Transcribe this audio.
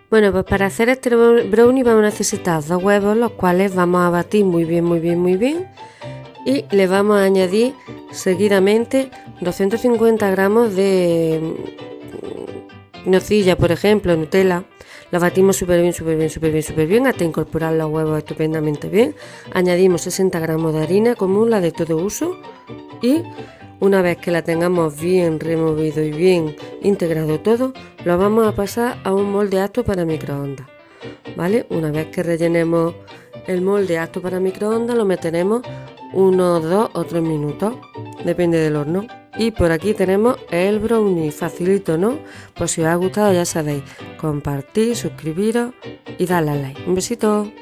Bueno, pues para hacer este brownie vamos a necesitar 2 huevos, los cuales vamos a batir muy bien y le vamos a añadir seguidamente 250 gramos de nocilla, por ejemplo, Nutella. Lo batimos súper bien hasta incorporar los huevos estupendamente bien. Añadimos 60 gramos de harina común, la de todo uso, y una vez que la tengamos bien removido y bien integrado todo, lo vamos a pasar a un molde apto para microondas, ¿vale? Una vez que rellenemos el molde apto para microondas, lo meteremos unos 2 o 3 minutos, depende del horno. Y por aquí tenemos el brownie, facilito, ¿no? Pues si os ha gustado ya sabéis, compartir, suscribiros y darle a like. Un besito.